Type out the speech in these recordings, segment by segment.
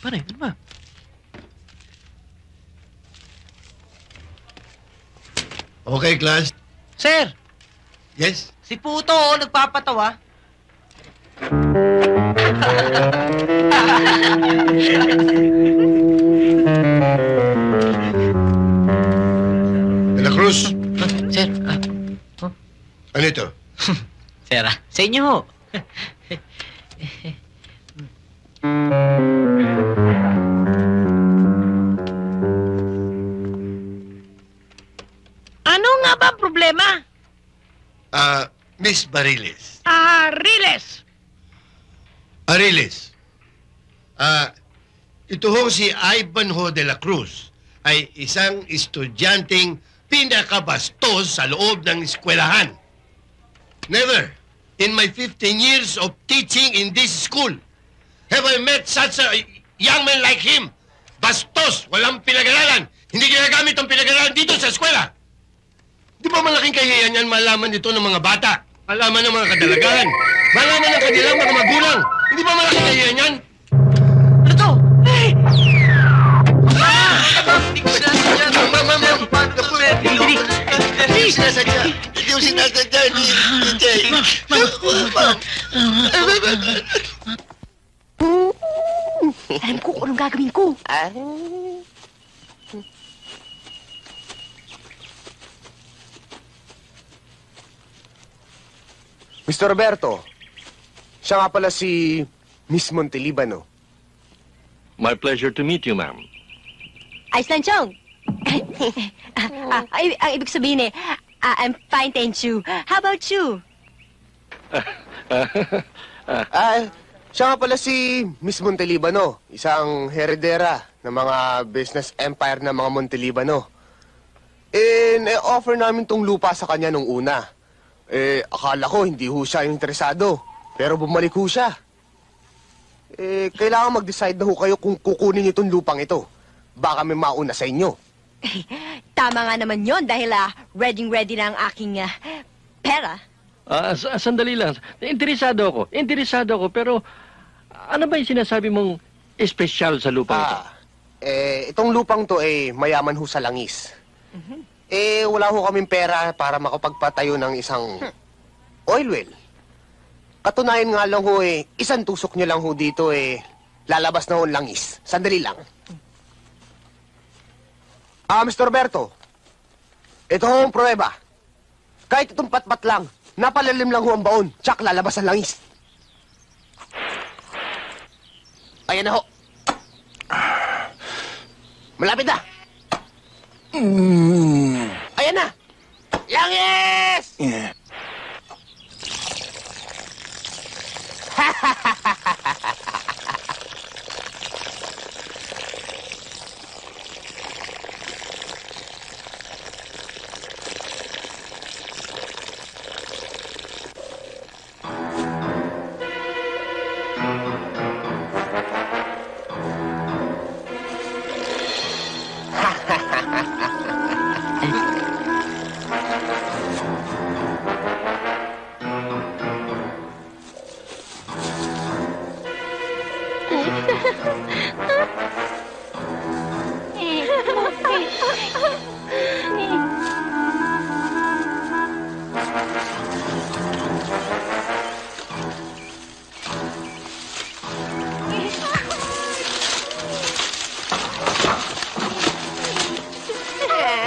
Pare, ano ba? Okay, class. Sir, Yes? si Puto, nagpapatawa. De la Cruz, Sir, ano ito? Sir, sa inyo ho. Ano nga ba ang problema? Miss Bariles. Riles! Ariles. Ito ho si Ivanhoe de la Cruz ay isang estudyanteng pinakabastos sa loob ng eskwelahan. Never, in my 15 years of teaching in this school, have I met such a young man like him. Bastos, walang pinag-aralan. Hindi ginagamit ang pinag-aralan dito sa eskwela. Di ba malaking kahihiyan yan malaman ito ng mga bata? Malaman ng mga kadalagahan? Malaman ng kanilang mga magulang? Hindi ba malaking kahihiyan yan? Ano to? Hindi ko sinasadya. Hindi sinasadya. Hindi ko sinasadya. Alam ko kung anong gagawin ko. Mr. Roberto, siya nga pala si Miss Montelibano. My pleasure to meet you, ma'am. Ayos lang, Chong. Ang ibig sabihin I'm fine, thank you. How about you? Siya nga pala si Miss Montelibano, isang heredera ng mga business empire ng mga Montelibano. Na-offer namin tong lupa sa kanya nung una. Akala ko hindi ho siya interesado. Pero bumalik ho siya. Kailangan mag-decide na ho kayo kung kukunin niyo itong lupang ito. Baka may mauna sa inyo. Tama nga naman yon dahil ready na ang aking pera. Sandali lang. Interesado ako, pero ano ba yung sinasabi mong espesyal sa lupa ito? Itong lupang to mayaman ho sa langis. Wala ho kaming pera para makapagpatayo ng isang oil well. Katunayan nga lang ho isang tusok nyo lang ho dito lalabas na ho ang langis. Sandali lang. Mr. Roberto, ito ho ang pruweba. Kahit itong patpat lang, napalalim lang ho ang baon, tsak lalabas ang langis. Ayan na ho. Malapit na. Ayan na. Langis!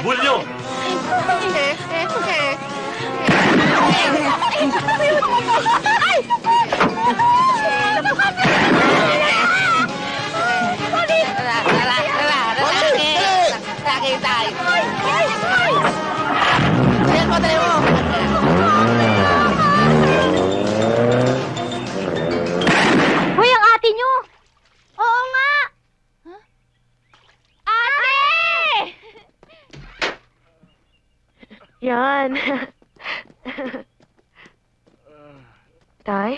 Bulyo! Hoy, ang ate nyo! Oo nga! Ate! Yan. Tay?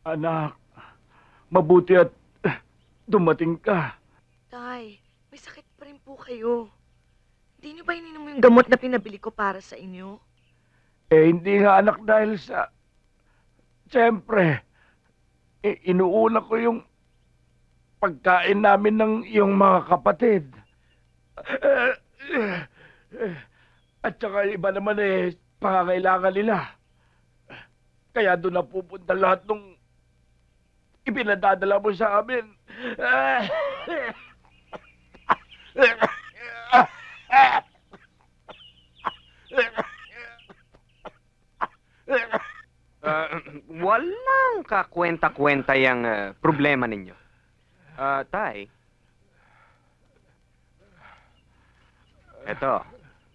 Anak, mabuti at dumating ka. Tay, may sakit pa rin po kayo. Hindi niyo ba ininom yung gamot na pinabili ko para sa inyo? Hindi nga anak dahil sa... Siyempre, inuuna ko yung pagkain namin ng iyong mga kapatid. At saka iba naman pangangailangan nila. Kaya doon na pupunta lahat nung ipinadadala mo sa amin. Walang kakwenta-kwenta yung problema ninyo. Tay. Eto,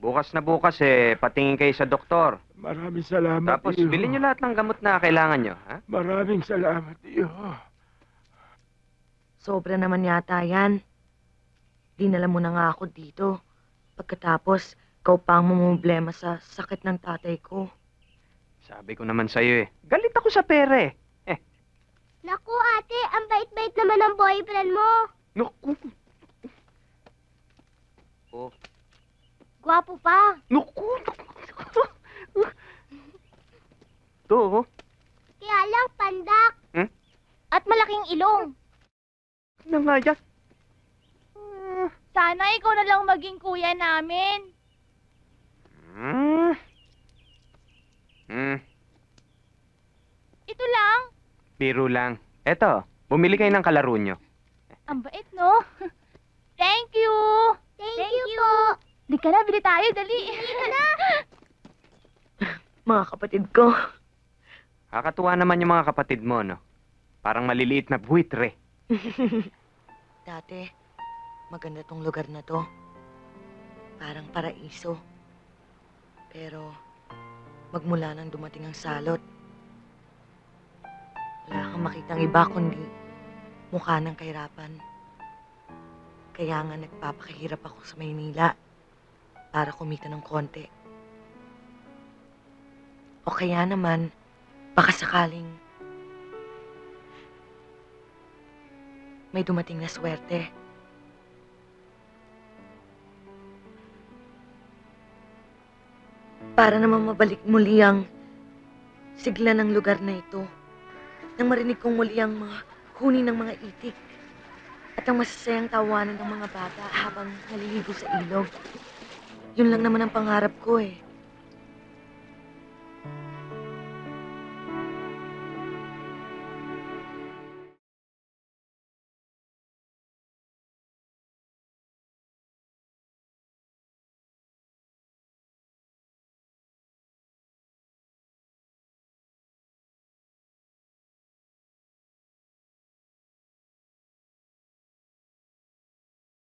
bukas na bukas patingin kayo sa doktor. Maraming salamat, Tapos iyo. bilhin nyo lahat ng gamot na kailangan nyo, ha? Maraming salamat, iyo. Sobra naman yata yan. Dinala mo na nga ako dito. Pagkatapos, ikaw pa ang mamumblema sa sakit ng tatay ko. Sabi ko naman sa'yo galit ako sa pera Naku, ate, ang bait-bait naman ng boyfriend mo. Naku. Oh, Gwapo pa. naku. To, Kaya lang pandak. Hmm? At malaking ilong. na nga yan. Sana ikaw na lang maging kuya namin. Ito lang. Biro lang. Eto, bumili kayo ng kalaro nyo. Ang bait, no? Thank you. Thank you po. Di ka na, bili tayo, dali. Bili ka na. Mga kapatid ko. Kakatuwa naman yung mga kapatid mo, no? Parang maliliit na buitre. Dati, maganda tong lugar na to. Parang paraiso. Pero, magmula nang dumating ang salot, wala kang makitang iba kundi mukha ng kahirapan. Kaya nga nagpapakahirap ako sa Maynila para kumita ng konti. O kaya naman, baka sakaling may dumating na swerte. Para naman mabalik muli ang sigla ng lugar na ito. Nang marinig kong muli ang mga huni ng mga itik at ang masasayang tawanan ng mga bata habang naliligo sa ilog. Yun lang naman ang pangarap ko